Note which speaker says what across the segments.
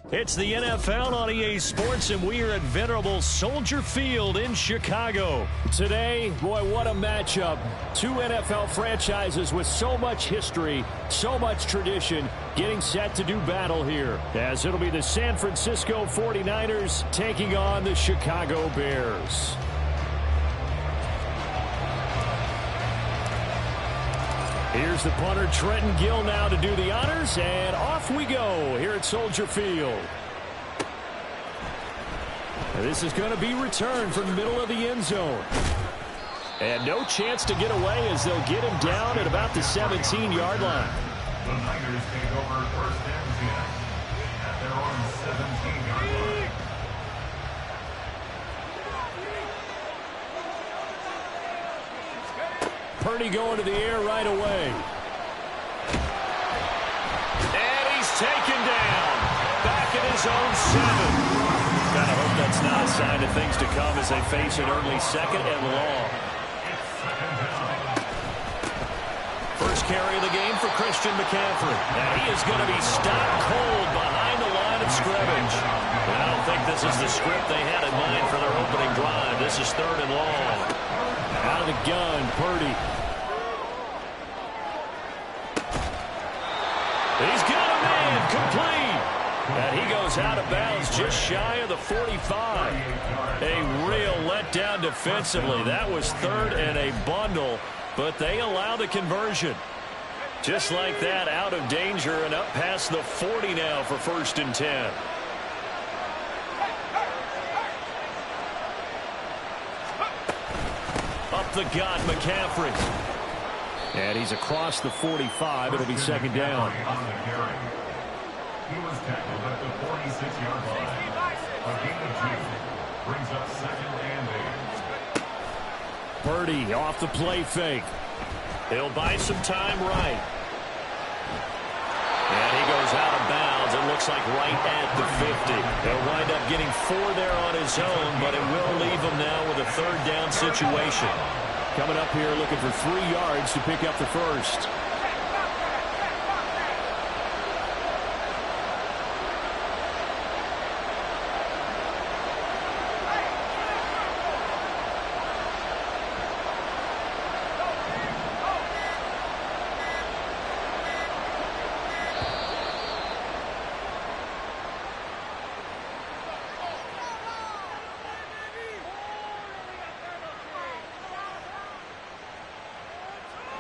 Speaker 1: It's the NFL on EA Sports, and we are at venerable Soldier Field in Chicago. Today, boy, what a matchup. Two NFL franchises with so much history, so much tradition, getting set to do battle here, as it'll be the San Francisco 49ers taking on the Chicago Bears. Here's the punter, Trenton Gill, now to do the honors, and off we go here at Soldier Field. This is going to be returned from the middle of the end zone. And no chance to get away as they'll get him down at about the 17-yard line.
Speaker 2: The Niners take over first and 10 at their own 17-yard line.
Speaker 1: Purdy going to the air right away. And he's taken down. Back at his own 7. Gotta hope that's not a sign of things to come as they face an early second and long. First carry of the game for Christian McCaffrey. And he is going to be stopped cold behind the line of scrimmage. And I don't think this is the script they had in mind for their opening drive. This is third and long. Out of the gun, Purdy. He's got a man, complete. And he goes out of bounds just shy of the 45. A real letdown defensively. That was third and a bundle, but they allow the conversion. Just like that, out of danger and up past the 40 now for first and 10. Up the gut, McCaffrey. And he's across the 45. It'll be second down.
Speaker 2: He was tackled at the 46-yard line. A gain of 2. Brings up second and 8.
Speaker 1: Purdy off the play fake. He'll buy some time right. And he goes out of bounds. It looks like right at the 50. He'll wind up getting 4 there on his own, but it will leave him now with a third down situation. Coming up here looking for 3 yards to pick up the first.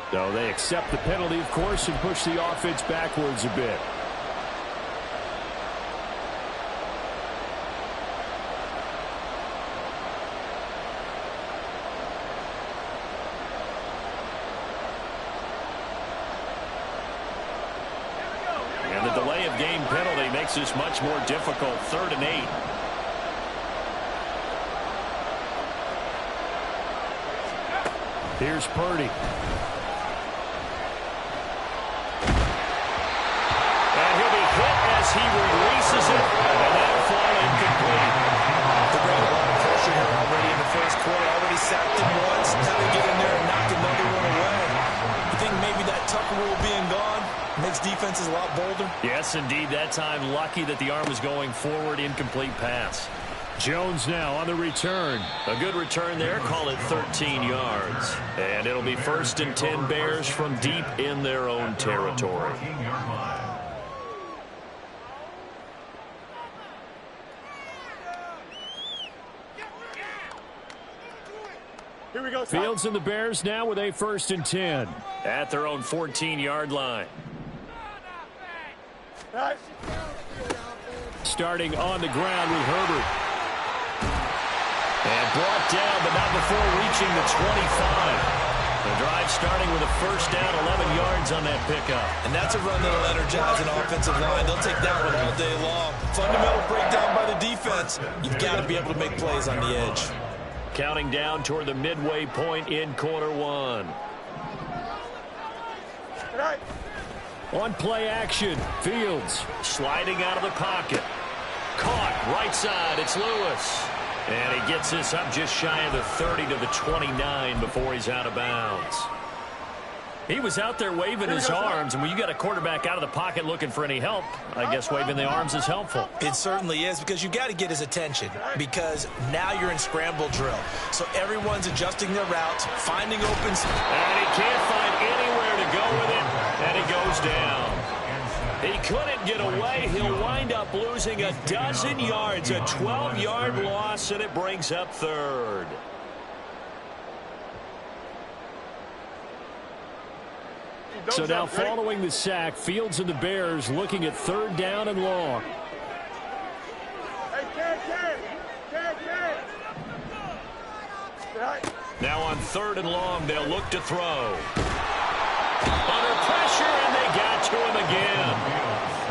Speaker 1: So they accept the penalty, of course, and push the offense backwards a bit. And the delay of game penalty makes this much more difficult. Third and 8. Here's Purdy. He releases it, and that'll fly incomplete.
Speaker 3: The great amount of pressure here already in the first quarter. Already sacked him once. Now they get in there and knock another one away. You think maybe that Tucker rule being gone makes defenses a lot bolder?
Speaker 1: Yes, indeed. That time, lucky that the arm was going forward. Incomplete pass. Jones now on the return. A good return there. Call it 13 yards. And it'll be first and 10 Bears from deep in their own territory.
Speaker 4: Here we go.
Speaker 1: Fields and the Bears now with a first and 10 at their own 14-yard line. Starting on the ground with Herbert. And brought down, but not before reaching the 25. The drive starting with a first down, 11 yards on that pickup.
Speaker 3: And that's a run that'll energize an offensive line. They'll take that one all day long. Fundamental breakdown by the defense. You've got to be able to make plays on the edge.
Speaker 1: Counting down toward the midway point in quarter 1. On play action, Fields sliding out of the pocket. Caught right side, it's Lewis. And he gets this up just shy of the 30 to the 29 before he's out of bounds. He was out there waving his arms, and when you got a quarterback out of the pocket looking for any help, I guess waving the arms is helpful.
Speaker 3: It certainly is, because you got to get his attention, because now you're in scramble drill. So everyone's adjusting their routes, finding opens.
Speaker 1: And he can't find anywhere to go with it, and he goes down. He couldn't get away. He'll wind up losing a dozen yards, a 12-yard loss, and it brings up third. So now following the sack, Fields and the Bears looking at third down and long. Now on third and long, they'll look to throw. Under pressure, and they got to him again.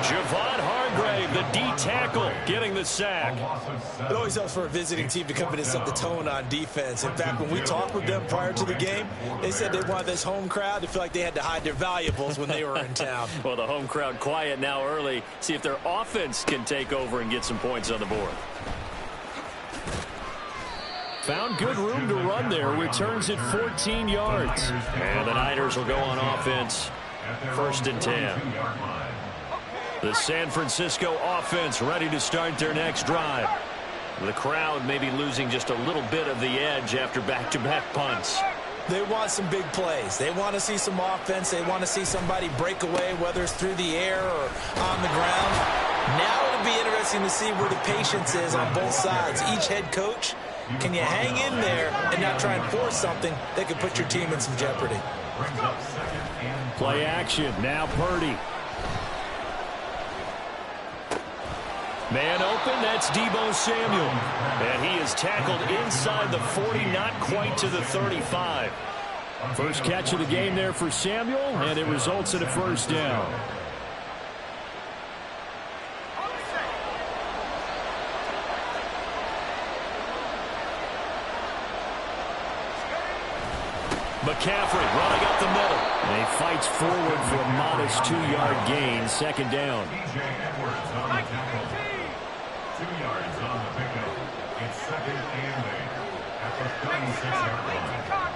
Speaker 1: Javon Hargrave, the D tackle, getting the sack.
Speaker 3: It always helps for a visiting team to come in and set the tone on defense. In fact, when we talked with them prior to the game, they said they wanted this home crowd to feel like they had to hide their valuables when they were in town.
Speaker 1: Well, the home crowd quiet now early. See if their offense can take over and get some points on the board. Found good room to run there. Returns at 14 yards. And the Niners will go on offense. First and 10. The San Francisco offense ready to start their next drive. The crowd may be losing just a little bit of the edge after back-to-back punts.
Speaker 3: They want some big plays. They want to see some offense. They want to see somebody break away, whether it's through the air or on the ground. Now it'll be interesting to see where the patience is on both sides. Each head coach, can you hang in there and not try and force something that could put your team in some jeopardy?
Speaker 1: Play action. Now Purdy. Man open, that's Deebo Samuel. And he is tackled inside the 40, not quite to the 35. First catch of the game there for Samuel, and it results in a first down. McCaffrey running up the middle. And he fights forward for a modest 2-yard gain, second down.
Speaker 2: 2 yards on the pickup. It's second and 8 at the 36-yard line.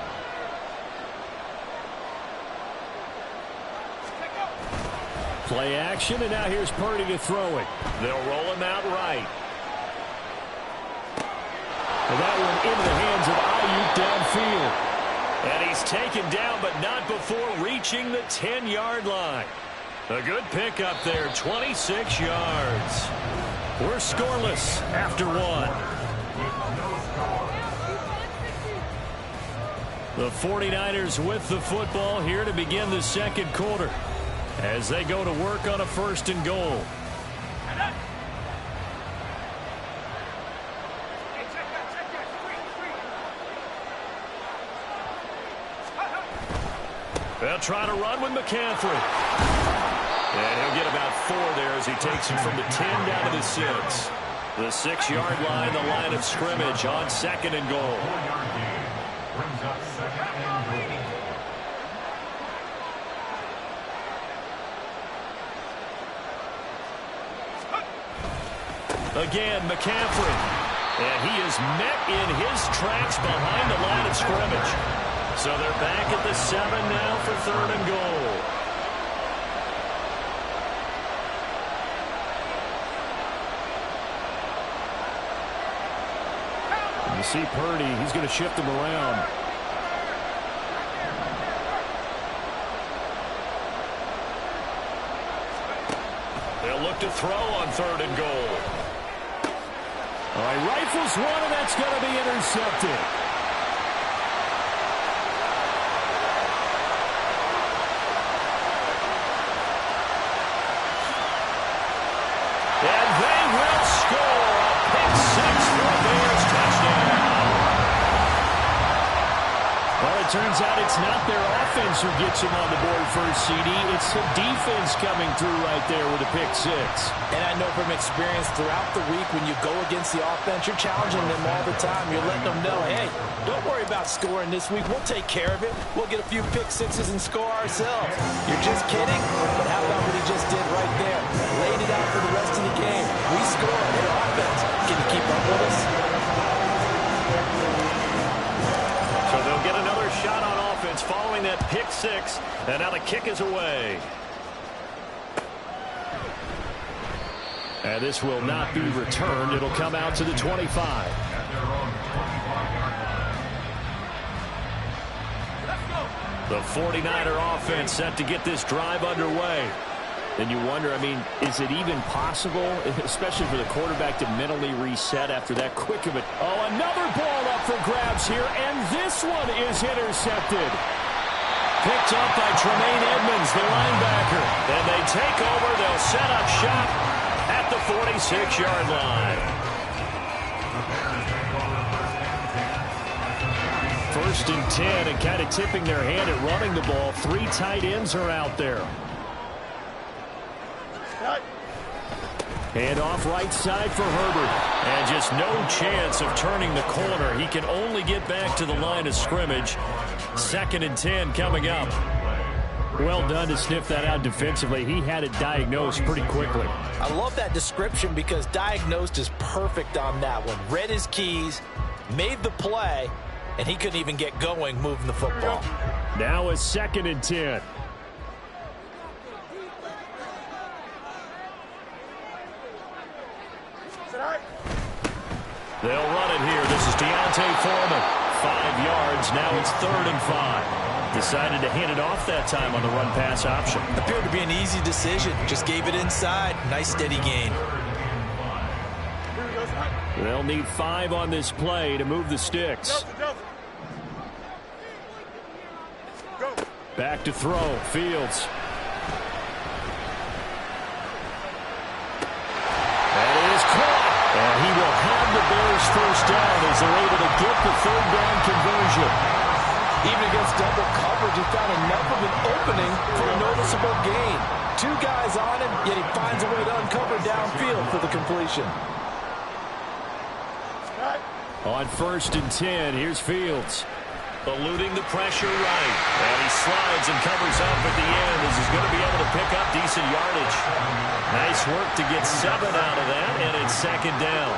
Speaker 1: Play action, and now here's Purdy to throw it. They'll roll him out right. And that one into the hands of Ayuk downfield. And he's taken down, but not before reaching the 10-yard line. A good pickup there, 26 yards. We're scoreless after one. The 49ers with the football here to begin the second quarter as they go to work on a first and goal. They'll try to run with McCaffrey. And he'll get about 4 there as he takes it from the 10 down to the 6. The 6-yard line, the line of scrimmage on second and goal.
Speaker 2: 4-yard gain brings up second and
Speaker 1: goal. Again, McCaffrey. And he is met in his tracks behind the line of scrimmage. So they're back at the 7 now for third and goal. You see Purdy, he's going to shift him around. They'll look to throw on third and goal. All right, rifles one, and that's going to be intercepted. And they will score a pick 6 for a Bears touchdown. Well, it turns out it's not their offense who gets them on the board first, CD. It's the defense coming through right there with a pick 6.
Speaker 3: And I know from experience throughout the week when you go against the offense, you're challenging them all the time. You're letting them know, hey, don't worry about scoring this week. We'll take care of it. We'll get a few pick 6s and score ourselves. You're just kidding? But how about what he just did right there? Laid it out for the rest of the game. We scored. Their offense. Can you keep up with us?
Speaker 1: So they'll get another shot on offense. offense following that pick six. And now the kick is away. And this will not be returned. It'll come out to the 25. The 49er offense set to get this drive underway. And you wonder, I mean, is it even possible, especially for the quarterback, to mentally reset after that quick of it? Oh, another ball up for grabs here, and this one is intercepted. Picked up by Tremaine Edmonds, the linebacker. And they take over. They'll set up shop at the 46-yard line. First and 10, and kind of tipping their hand at running the ball. 3 tight ends are out there. Hand off right side for Herbert. And just no chance of turning the corner. He can only get back to the line of scrimmage. 2nd and 10 coming up. Well done to sniff that out defensively. He had it diagnosed pretty quickly.
Speaker 3: I love that description because diagnosed is perfect on that one. Read his keys, made the play, and he couldn't even get going moving the football.
Speaker 1: Now a 2nd and 10. They'll run it here. This is Deontay Foreman. 5 yards. Now it's 3rd and 5. Decided to hand it off that time on the run-pass option.
Speaker 3: Appeared to be an easy decision. Just gave it inside. Nice steady gain.
Speaker 1: They'll need 5 on this play to move the sticks. Back to throw. Fields. That is caught. And he will have the Bears first down as they're able to get the 3rd down conversion.
Speaker 3: Even against double coverage, he found enough of an opening for a noticeable gain. 2 guys on him, yet he finds a way to uncover downfield for the completion.
Speaker 1: On 1st and 10, here's Fields. Eluding the pressure right. And he slides and covers up at the end as he's going to be able to pick up decent yardage. Nice work to get 7 out of that, and it's 2nd down.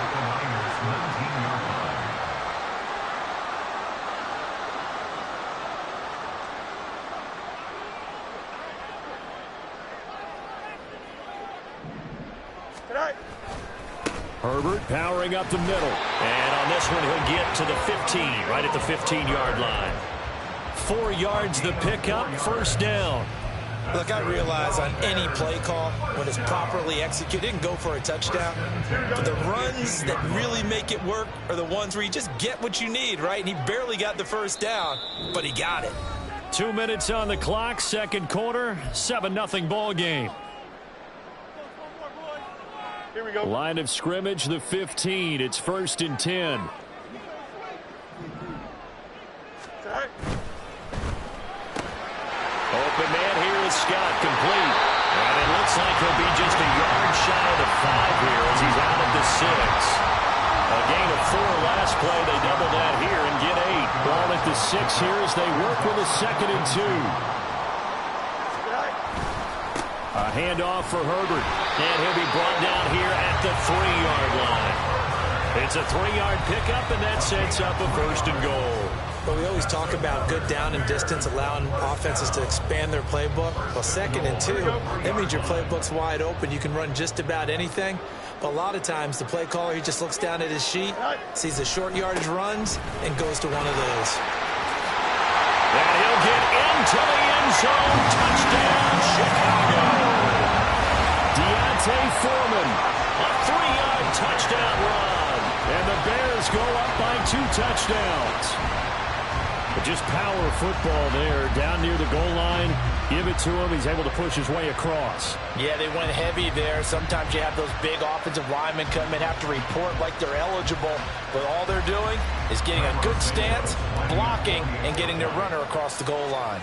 Speaker 1: Herbert powering up the middle. And on this one, he'll get to the 15, right at the 15-yard line. 4 yards the pickup, 1st down.
Speaker 3: Look, I realize on any play call, when it's properly executed, it can go for a touchdown. But the runs that really make it work are the ones where you just get what you need, right? And he barely got the 1st down, but he got it.
Speaker 1: 2 minutes on the clock, 2nd quarter, 7-0 ball game.
Speaker 4: Here we go.
Speaker 1: Line of scrimmage, the 15. It's 1st and 10. Open man here is Scott, complete. And it looks like he'll be just a yard shy of the 5 here as he's out of the 6. A gain of 4 last play. They double that here and get 8. Ball at the 6 here as they work with a 2nd and 2. A handoff for Herbert. And he'll be brought down here at the 3-yard line. It's a 3-yard pickup, and that sets up a 1st and goal.
Speaker 3: But we always talk about good down and distance, allowing offenses to expand their playbook. Well, 2nd and 2, that means your playbook's wide open. You can run just about anything. But a lot of times, the play caller, he just looks down at his sheet, sees the short yardage runs, and goes to one of those.
Speaker 1: And he'll get into the end zone. Touchdown, Chicago. Deontay Foreman, a 3-yard touchdown run. And the Bears go up by 2 touchdowns. But just power football there, down near the goal line. Give it to him. He's able to push his way across.
Speaker 3: Yeah, they went heavy there. Sometimes you have those big offensive linemen come in, have to report like they're eligible. But all they're doing is getting a good stance, blocking, and getting their runner across the goal line.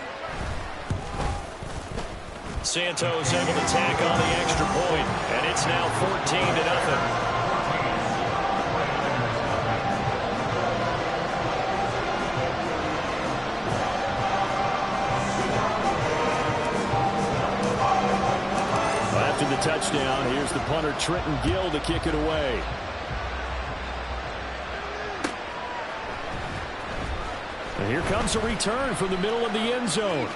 Speaker 1: Santos able to tack on the extra point, and it's now 14-0. After the touchdown, here's the punter Trenton Gill to kick it away. Here comes a return from the middle of the end zone.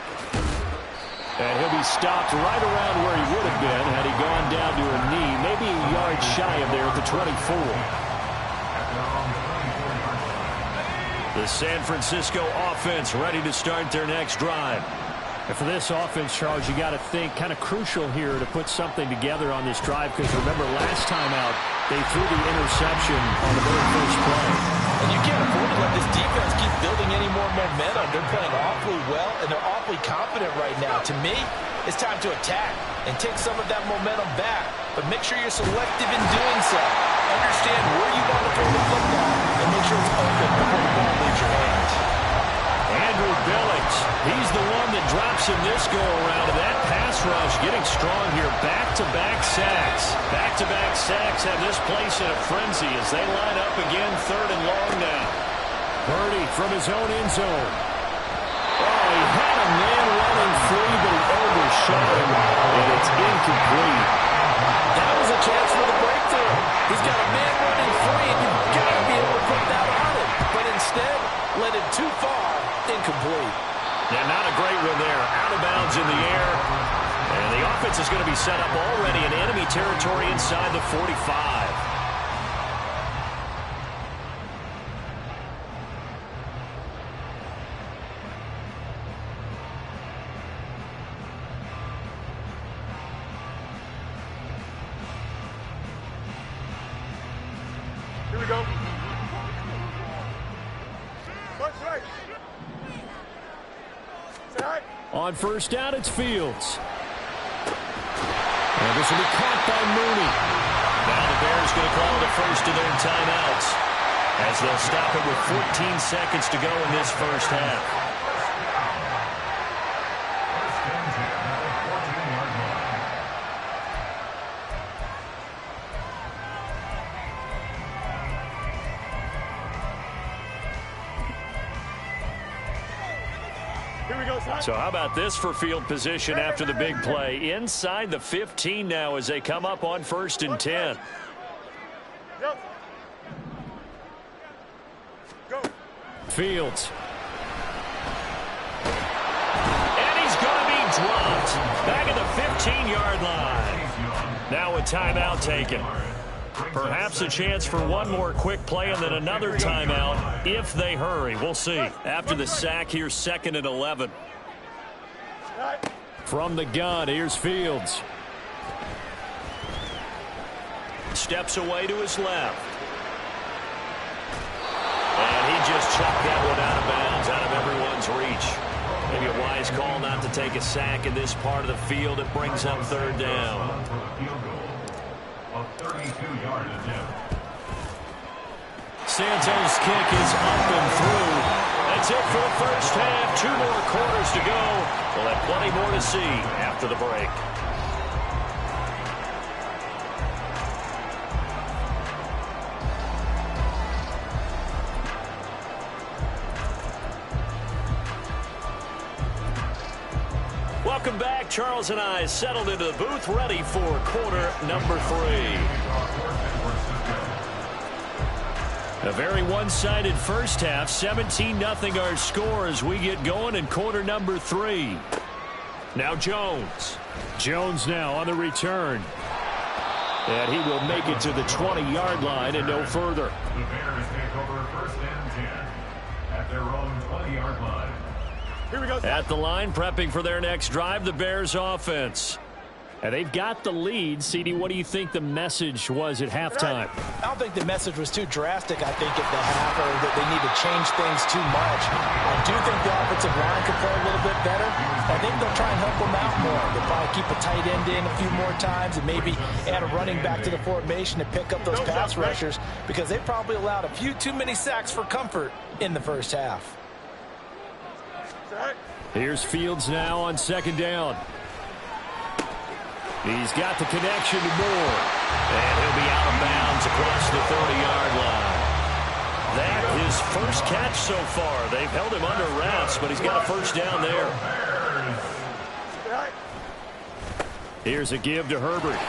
Speaker 1: And he'll be stopped right around where he would have been had he gone down to a knee, maybe a yard shy of there at the 24. The San Francisco offense ready to start their next drive.
Speaker 5: And for this offense, Charles, you got to think kind of crucial here to put something together on this drive, because remember last time out they threw the interception on the very first play.
Speaker 3: And you can't afford to let this defense keep building any more momentum. They're playing awfully well, and they're awfully confident right now. To me, it's time to attack and take some of that momentum back. But make sure you're selective in doing so. Understand where you want to throw the football and make sure it's open before the ball leaves your hands.
Speaker 1: Andrew Billings, he's the one that drops him this go-around. And that pass rush getting strong here. Back-to-back sacks. Back-to-back sacks have this place in a frenzy as they line up again, 3rd and long now.
Speaker 5: Purdy from his own end zone.
Speaker 1: Oh, he had a man running free, but he overshot him, and it's incomplete.
Speaker 3: That was a chance for the breakthrough. He's got a man running free, and you've got to be able to put that on him. But instead, led it too far, incomplete.
Speaker 1: Yeah, not a great one there. Out of bounds in the air. And the offense is going to be set up already in enemy territory inside the 45.
Speaker 4: Here we go. What's right? Say hi.
Speaker 5: On first down, it's Fields. And this will be caught by Mooney.
Speaker 1: Now the Bears going to call the first of their timeouts as they'll stop it with 14 seconds to go in this first half.
Speaker 4: Here we go, son.
Speaker 1: So how about this for field position after the big play? Inside the 15 now as they come up on 1st and 10.
Speaker 4: Yep. Go.
Speaker 5: Fields.
Speaker 1: And he's going to be dropped back at the 15-yard line. Now a timeout taken. Perhaps a chance for one more quick play and then another timeout if they hurry. We'll see. After the sack, here's 2nd and 11.
Speaker 5: From the gun, here's Fields.
Speaker 1: Steps away to his left. And he just chucked that one out of bounds, out of everyone's reach. Maybe a wise call not to take a sack in this part of the field. It brings up 3rd down.
Speaker 2: A 32-yard attempt.
Speaker 1: Santos' kick is up and through. That's it for the first half. 2 more quarters to go. We'll have plenty more to see after the break. Welcome back. Charles and I settled into the booth, ready for quarter number 3. A very one-sided first half. 17-0 our score as we get going in quarter number 3. Now Jones.
Speaker 5: Jones now on the return.
Speaker 1: And he will make it to the 20-yard line and no further.
Speaker 2: The Bears take over 1st and 10 at their own 20-yard line.
Speaker 4: Here we go.
Speaker 1: At the line, prepping for their next drive, the Bears offense.
Speaker 5: And they've got the lead. CD, what do you think the message was at halftime?
Speaker 3: I don't think the message was too drastic, I think, at the half, or that they need to change things too much. I do think the offensive line could play a little bit better. I think they'll try and help them out more. They'll probably keep a tight end in a few more times and maybe add a running back to the formation to pick up those pass rushers, because they probably allowed a few too many sacks for comfort in the first half.
Speaker 5: Here's Fields now on 2nd down. He's got the connection to Moore.
Speaker 1: And he'll be out of bounds across the 30-yard line. That is first catch so far. They've held him under wraps, but he's got a first down there.
Speaker 5: Here's a give to Herbert.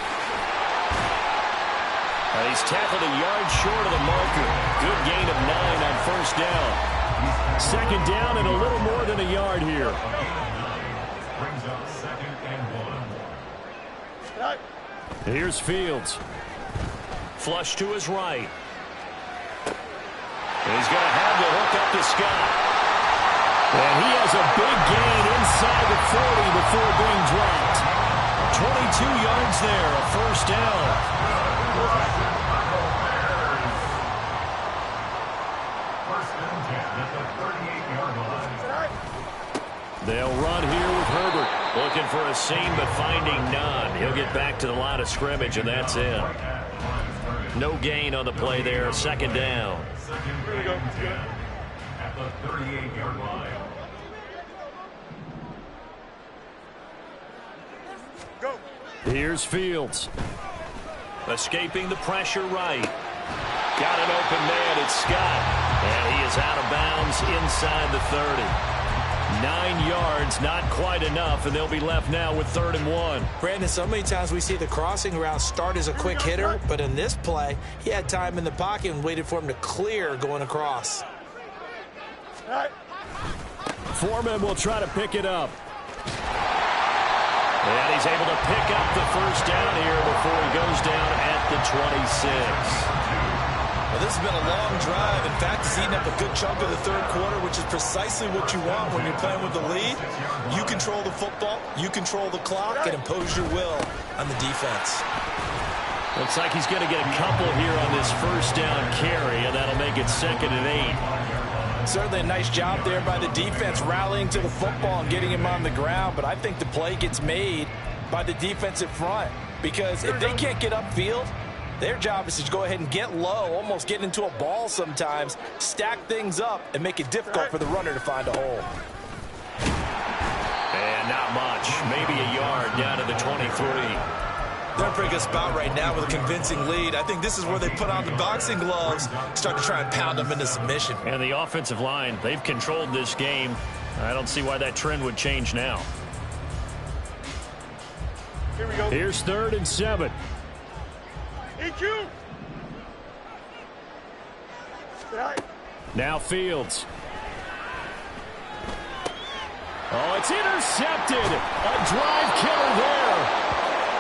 Speaker 1: And he's tackled a yard short of the marker. Good gain of 9 on first down. Second down and a little more than a yard here.
Speaker 2: Brings up 2nd and 1.
Speaker 1: Here's Fields. Flush to his right. He's going to have the hook up to Scott. And he has a big gain inside the 40 before being dropped. 22 yards there, a first down.
Speaker 2: First and 10 at the 38-yard line.
Speaker 1: They'll run here with Herbert. Looking for a seam, but finding none. He'll get back to the line of scrimmage, and that's it. No gain on the play there. Second down.
Speaker 2: Here we go. At the 38-yard line.
Speaker 4: Go.
Speaker 1: Here's Fields. Escaping the pressure right. Got an open man. It's Scott. And he is out of bounds inside the 30. 9 yards, not quite enough, and they'll be left now with 3rd and 1.
Speaker 3: Brandon, so many times we see the crossing route start as a quick hitter, but in this play, he had time in the pocket and waited for him to clear going across.
Speaker 1: Foreman will try to pick it up. And he's able to pick up the first down here before he goes down at the 26.
Speaker 3: Well, this has been a long drive. In fact, it's eaten up a good chunk of the third quarter, which is precisely what you want when you're playing with the lead. You control the football, you control the clock, and impose your will on the defense.
Speaker 1: Looks like he's going to get a couple here on this first down carry, and that'll make it 2nd and 8.
Speaker 3: Certainly a nice job there by the defense rallying to the football and getting him on the ground, but I think the play gets made by the defensive front because if they can't get upfield, their job is to go ahead and get low, almost get into a ball sometimes, stack things up, and make it difficult for the runner to find a hole.
Speaker 1: And not much, maybe a yard down to the 23.
Speaker 3: They're in a pretty good spot right now with a convincing lead. I think this is where they put on the boxing gloves, start to try and pound them into submission.
Speaker 1: And the offensive line, they've controlled this game. I don't see why that trend would change now.
Speaker 4: Here we go.
Speaker 1: Here's 3rd and 7.
Speaker 4: EQ.
Speaker 1: Now Fields. Oh, it's intercepted. A drive killer there.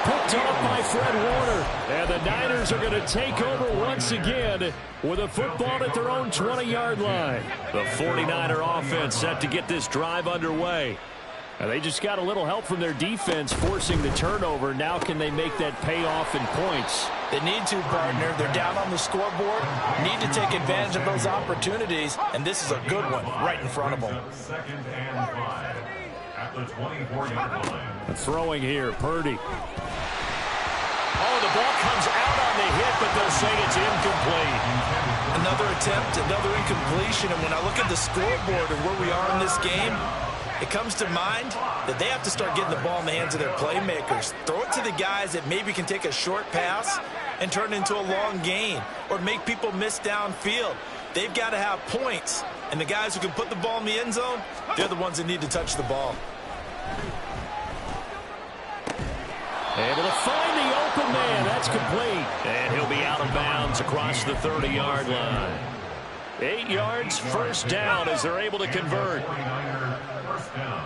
Speaker 1: Picked off by Fred Warner. And the Niners are going to take over once again with a football at their own 20-yard line. The 49er offense set to get this drive underway. And they just got a little help from their defense forcing the turnover. Now can they make that pay off in points?
Speaker 3: They need to, partner. They're down on the scoreboard. Need to take advantage of those opportunities. And this is a good one right in front of them.
Speaker 2: 2nd and 5 at the 24-yard line.
Speaker 1: And throwing here, Purdy. Oh, the ball comes out on the hit, but they'll say it's incomplete.
Speaker 3: Another attempt, another incompletion. And when I look at the scoreboard and where we are in this game, it comes to mind that they have to start getting the ball in the hands of their playmakers. Throw it to the guys that maybe can take a short pass and turn it into a long gain or make people miss downfield. They've got to have points. And the guys who can put the ball in the end zone, they're the ones that need to touch the ball.
Speaker 1: Able to find the open man. That's complete. And he'll be out of bounds across the 30-yard line. 8 yards, first down as they're able to convert.
Speaker 2: First down.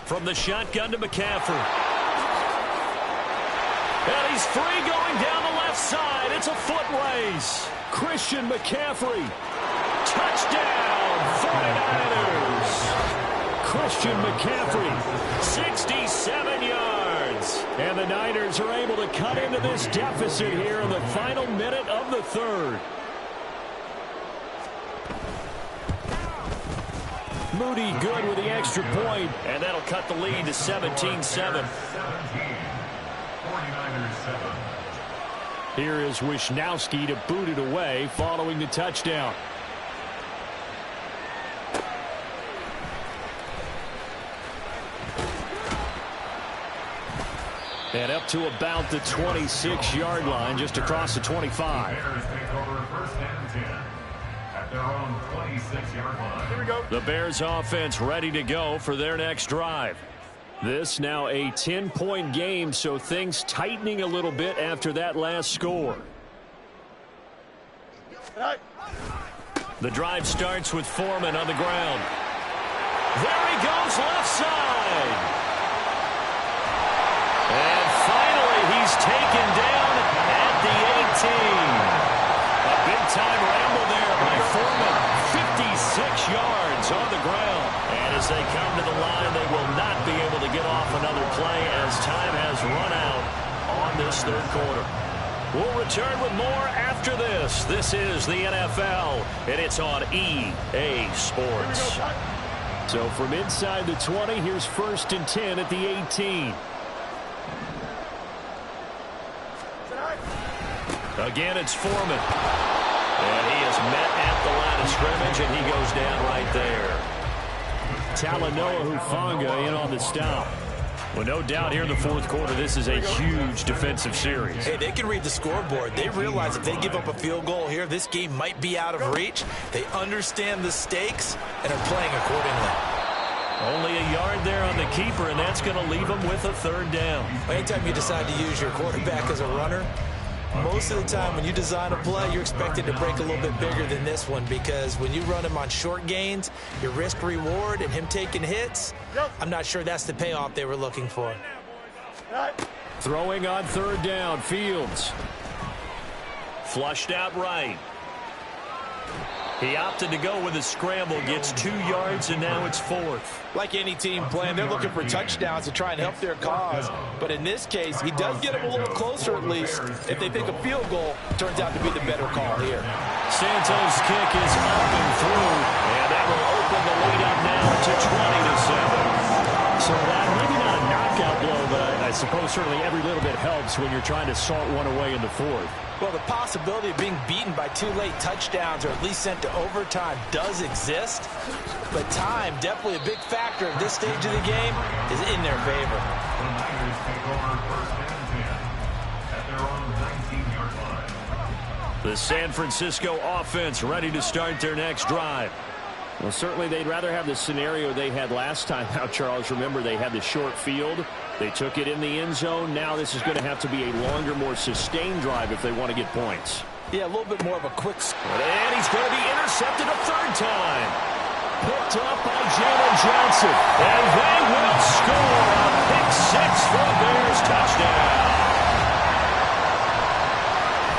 Speaker 1: From the shotgun to McCaffrey. And he's free going down the left side. It's a foot race. Christian McCaffrey. Touchdown, 49ers. Christian McCaffrey, 67 yards. And the Niners are able to cut into this deficit here in the final minute of the third. Moody good with the extra point, and that'll cut the lead to 17-7.
Speaker 2: 49ers 7.
Speaker 1: Here is Wisnowski to boot it away following the touchdown. And up to about the 26-yard line, just across the 25.
Speaker 2: Bears take over first and 10 at their own 26-yard line.
Speaker 4: Here we go.
Speaker 1: The Bears offense ready to go for their next drive. This now a 10-point game, so things tightening a little bit after that last score. The drive starts with Foreman on the ground. There he goes, left side. And finally, he's taken down at the 18. A big-time ramble there by Foreman. 56 yards on the ground. And as they come to the line, they will not be able to get off another play as time has run out on this third quarter. We'll return with more after this. This is the NFL, and it's on EA Sports. So from inside the 20, here's 1st and 10 at the 18. Again, it's Foreman. And he is met at the line of scrimmage, and he goes down right there. Talanoa Hufanga in on the stop. Well, no doubt here in the fourth quarter, this is a huge defensive series.
Speaker 3: Hey, they can read the scoreboard. They realize if they give up a field goal here, this game might be out of reach. They understand the stakes and are playing accordingly.
Speaker 1: Only a yard there on the keeper, and that's going to leave them with a 3rd down.
Speaker 3: Anytime you decide to use your quarterback as a runner, most of the time when you design a play, you're expected to break a little bit bigger than this one, because when you run him on short gains, your risk-reward and him taking hits, I'm not sure that's the payoff they were looking for.
Speaker 1: Throwing on 3rd down, Fields. Flushed out right. He opted to go with a scramble, gets 2 yards, and now it's 4th.
Speaker 3: Like any team playing, they're looking for touchdowns to try and help their cause. But in this case, he does get them a little closer at least. If they think a field goal turns out to be the better call here.
Speaker 1: Santos' kick is up and through, and that will open the lead up now to 20-7. So that maybe not a knockout blow, but I suppose certainly every little bit helps when you're trying to salt one away in the 4th.
Speaker 3: Well, the possibility of being beaten by 2 late touchdowns or at least sent to overtime does exist. But time, definitely a big factor at this stage of the game, is in their favor.
Speaker 2: The Niners take over 1st and 10 at their own 19-yard line.
Speaker 1: The San Francisco offense ready to start their next drive. Well, certainly they'd rather have the scenario they had last time out, Charles. Remember, they had the short field. They took it in the end zone. Now this is going to have to be a longer, more sustained drive if they want to get points.
Speaker 3: Yeah, a little bit more of a quick...
Speaker 1: And he's going to be intercepted a 3rd time. Picked up by Jalen Johnson. And they will score a pick 6 for a Bears touchdown.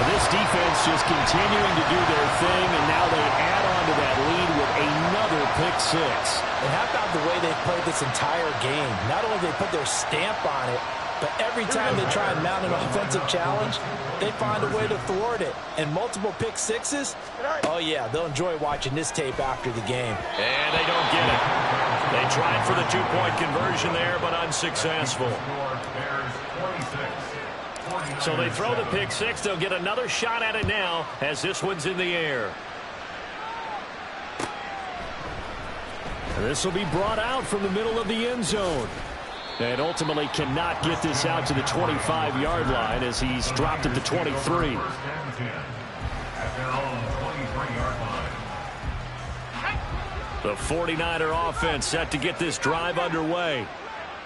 Speaker 1: This defense just continuing to do their thing, and now they add on to that lead with another pick 6.
Speaker 3: And how about the way they've played this entire game? Not only did they put their stamp on it, but every time they try and mount an offensive challenge, they find a way to thwart it. And multiple pick 6s, oh yeah, they'll enjoy watching this tape after the game.
Speaker 1: And they don't get it. They tried for the 2-point conversion there, but unsuccessful. So they throw the pick 6. They'll get another shot at it now as this one's in the air. And this will be brought out from the middle of the end zone. And ultimately cannot get this out to the 25-yard line as he's dropped at the 23.
Speaker 2: At their own 23-yard line.
Speaker 1: The 49er offense set to get this drive underway.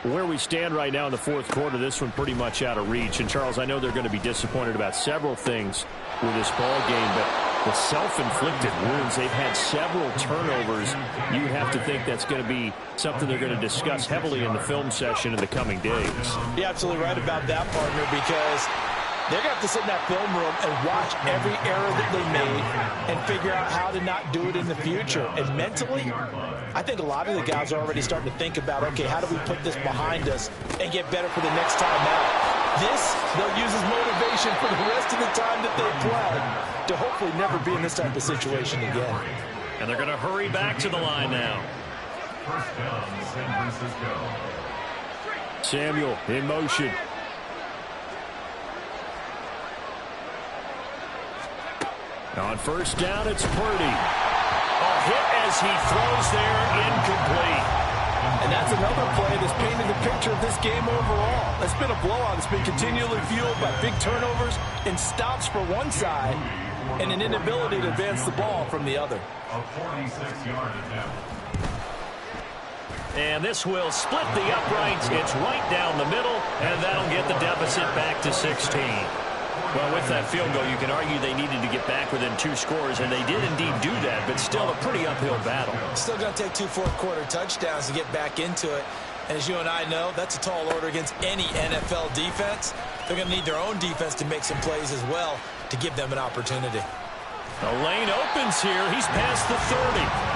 Speaker 1: Where we stand right now in the 4th quarter, this one pretty much out of reach. And, Charles, I know they're going to be disappointed about several things with this ball game, but the self-inflicted wounds, they've had several turnovers. You have to think that's going to be something they're going to discuss heavily in the film session in the coming days.
Speaker 3: You're absolutely right about that, partner, because they're going to have to sit in that film room and watch every error that they made and figure out how to not do it in the future. And mentally, I think a lot of the guys are already starting to think about, okay, how do we put this behind us and get better for the next time out? This, they'll use as motivation for the rest of the time that they play to hopefully never be in this type of situation again.
Speaker 1: And they're going to hurry back to the line now.
Speaker 2: 1st down, San Francisco.
Speaker 1: Samuel in motion. On 1st down, it's Purdy. A hit as he throws there, incomplete.
Speaker 3: And that's another play that's painted the picture of this game overall. It's been a blowout. It's been continually fueled by big turnovers and stops for one side and an inability to advance the ball from the other.
Speaker 2: A 46-yard attempt.
Speaker 1: And this will split the uprights. It's right down the middle, and that'll get the deficit back to 16. Well, with that field goal, you can argue they needed to get back within 2 scores, and they did indeed do that, but still a pretty uphill battle.
Speaker 3: Still going to take 2 fourth-quarter touchdowns to get back into it. And as you and I know, that's a tall order against any NFL defense. They're going to need their own defense to make some plays as well to give them an opportunity.
Speaker 1: The lane opens here. He's past the 30.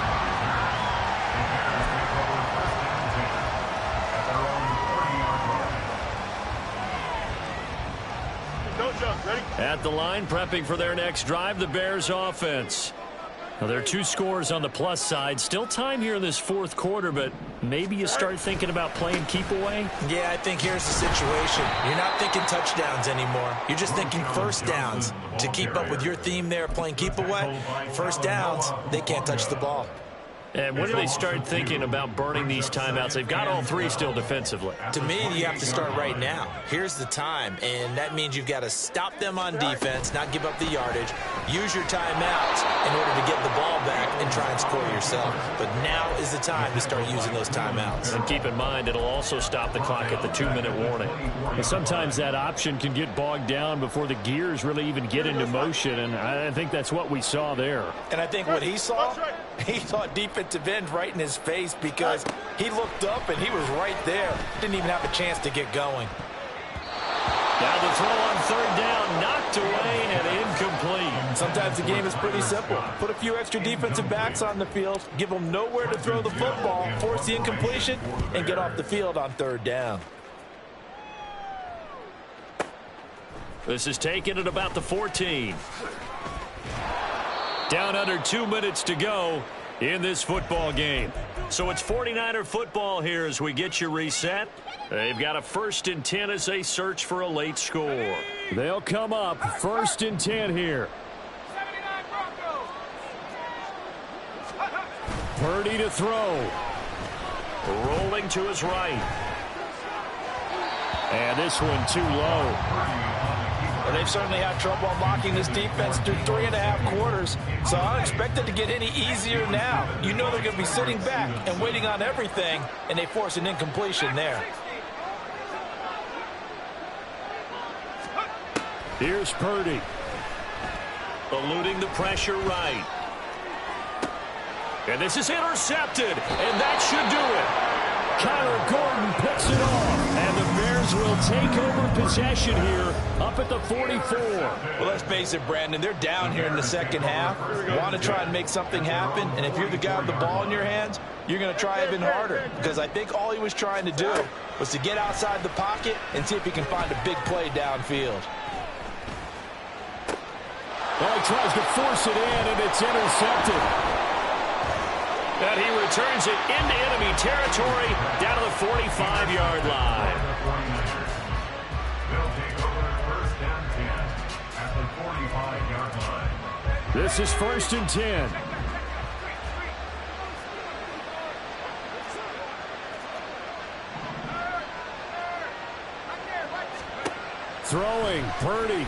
Speaker 1: At the line, prepping for their next drive, the Bears offense. Now, there are 2 scores on the plus side. Still time here in this 4th quarter, but maybe you start thinking about playing keep away?
Speaker 3: Yeah, I think here's the situation. You're not thinking touchdowns anymore. You're just thinking first downs. To keep up with your theme there, playing keep away, first downs, they can't touch the ball.
Speaker 1: And when do they start thinking about burning these timeouts? They've got all 3 still defensively.
Speaker 3: To me, you have to start right now. Here's the time, and that means you've got to stop them on defense, not give up the yardage, use your timeouts in order to get the ball back and try and score yourself. But now is the time to start using those timeouts.
Speaker 1: And keep in mind, it'll also stop the clock at the 2-minute warning.
Speaker 5: And sometimes that option can get bogged down before the gears really even get into motion, and I think that's what we saw there.
Speaker 3: And I think what he saw defensive end right in his face, because he looked up and he was right there. Didn't even have a chance to get going.
Speaker 1: Now the throw on 3rd down, knocked away and incomplete.
Speaker 3: Sometimes the game is pretty simple. Put a few extra defensive backs on the field, give them nowhere to throw the football, force the incompletion, and get off the field on 3rd down.
Speaker 1: This is taken at about the 14. Down under 2 minutes to go in this football game. So it's 49er football here as we get you reset. They've got a 1st and 10 as they search for a late score.
Speaker 5: They'll come up 1st and 10 here. Purdy to throw.
Speaker 1: Rolling to his right.
Speaker 5: And this one too low.
Speaker 3: Well, they've certainly had trouble unlocking this defense through 3.5 quarters, so I don't expect it to get any easier now. You know they're going to be sitting back and waiting on everything, and they force an incompletion there.
Speaker 5: Here's Purdy.
Speaker 1: Eluding the pressure right. And this is intercepted, and that should do it.
Speaker 5: Kyler Gordon picks it off, and the Bears will take over possession here up at the 44.
Speaker 3: Well, let's face it, Brandon, they're down here in the 2nd half. Want to try and make something happen, and if you're the guy with the ball in your hands, you're going to try even harder, because I think all he was trying to do was to get outside the pocket and see if he can find a big play downfield.
Speaker 5: Well, he tries to force it in, and it's intercepted.
Speaker 1: And he returns it into enemy territory down to the 45-yard line.
Speaker 2: They'll take over 1st and 10 at the 45-yard line.
Speaker 5: This is 1st and 10. Throwing, Purdy.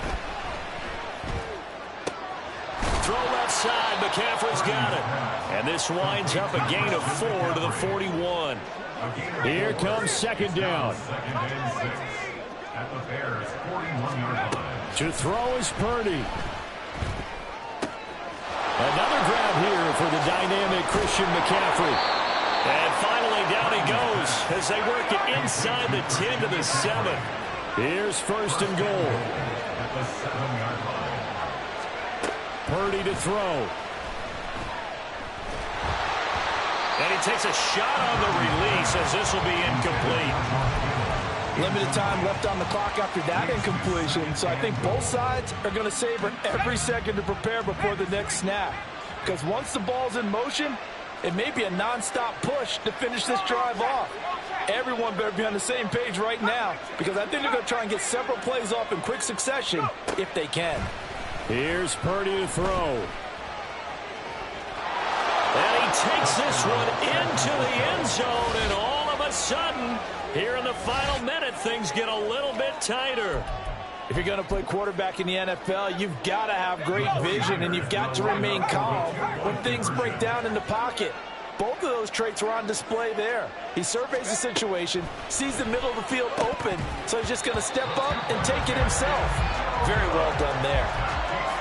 Speaker 1: Throw left side, McCaffrey's got it. And this winds up a gain of 4 to the 41.
Speaker 5: Here comes 2nd down.
Speaker 2: 2nd and 6 at the Bears' 41-yard line.
Speaker 5: To throw is Purdy. Another grab here for the dynamic Christian McCaffrey.
Speaker 1: And finally down he goes as they work it inside the 10 to the 7.
Speaker 5: Here's 1st and goal.
Speaker 2: At the 7-yard line.
Speaker 5: Purdy to throw.
Speaker 1: And he takes a shot on the release as this will be incomplete.
Speaker 3: Limited time left on the clock after that incompletion, so I think both sides are going to savor every second to prepare before the next snap. Because once the ball's in motion, it may be a non-stop push to finish this drive off. Everyone better be on the same page right now, because I think they're going to try and get several plays off in quick succession if they can.
Speaker 5: Here's Purdy to throw.
Speaker 1: And he takes this one into the end zone, and all of a sudden, here in the final minute, things get a little bit tighter.
Speaker 3: If you're going to play quarterback in the NFL, you've got to have great vision, and you've got to remain calm when things break down in the pocket. Both of those traits were on display there. He surveys the situation, sees the middle of the field open, so he's just going to step up and take it himself. Very well done there.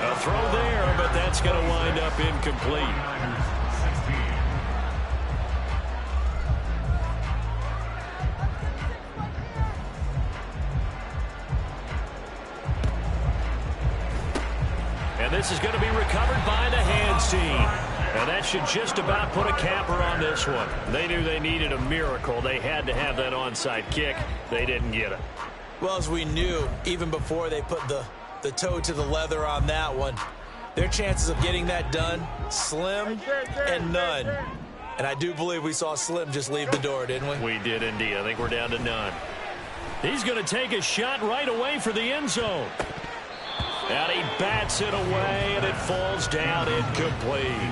Speaker 1: A throw there, but that's going to wind up incomplete. And this is going to be recovered by the hands team. And that should just about put a capper on this one. They knew they needed a miracle. They had to have that onside kick. They didn't get it.
Speaker 3: Well, as we knew, even before they put the toe to the leather on that one, their chances of getting that done, slim and none. And I do believe we saw Slim just leave the door, didn't we?
Speaker 1: We did indeed. I think we're down to none. He's going to take a shot right away for the end zone. And he bats it away, and it falls down incomplete.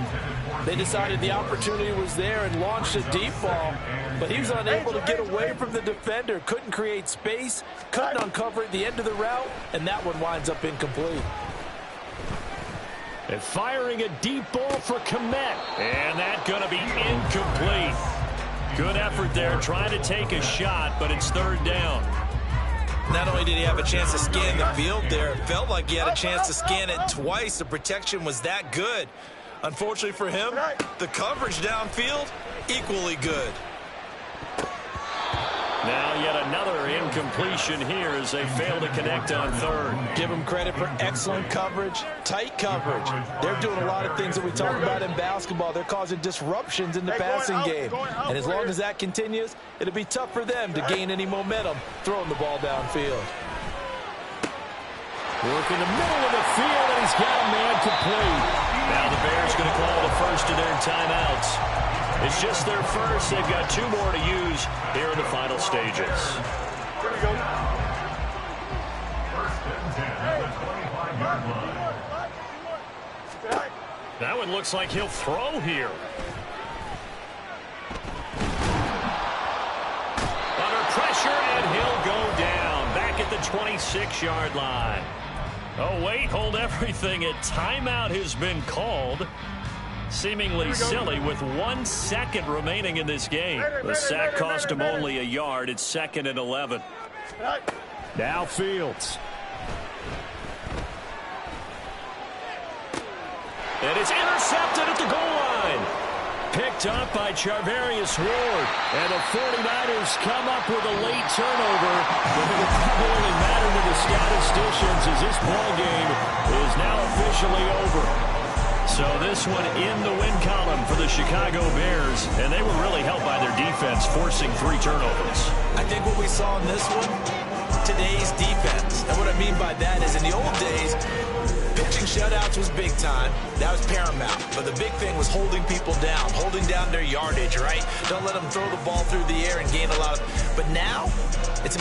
Speaker 3: They decided the opportunity was there and launched a deep ball, but he was unable to get away from the defender, couldn't create space, couldn't uncover at the end of the route, and that one winds up incomplete.
Speaker 1: And firing a deep ball for Mack, and that's going to be incomplete. Good effort there, trying to take a shot, but it's third down.
Speaker 3: Not only did he have a chance to scan the field there, it felt like he had a chance to scan it twice. The protection was that good. Unfortunately for him, the coverage downfield, equally good.
Speaker 1: Now yet another incompletion here as they fail to connect on third.
Speaker 3: Give them credit for excellent coverage, tight coverage. They're doing a lot of things that we talk about in basketball. They're causing disruptions in the passing game. And as long as that continues, it'll be tough for them to gain any momentum throwing the ball downfield.
Speaker 1: Work in the middle of the field, and he's got a man complete. Now the Bears going to call the first of their timeouts. It's just their first. They've got two more to use here in the final stages.
Speaker 4: Here we go.
Speaker 2: First and 10 at the 25-yard line.
Speaker 1: That one looks like he'll throw here. Under pressure, and he'll go down. Back at the 26-yard line. Oh, wait, hold everything. A timeout has been called. Seemingly silly with 1 second remaining in this game. The sack cost him only a yard. It's 2nd and 11.
Speaker 5: Now Fields.
Speaker 1: And it's intercepted at the goal line. Picked up by Charvarius Ward. And the 49ers come up with a late turnover. But it will probably only matter to the statisticians as this ball game is now officially over. So this one in the win column for the Chicago Bears. And they were really helped by their defense, forcing 3 turnovers.
Speaker 3: I think what we saw in this one, today's defense. And what I mean by that is in the old days, pitching shutouts was big time. That was paramount. But the big thing was holding people down, holding down their yardage, right? Don't let them throw the ball through the air and gain a lot of... But now, it's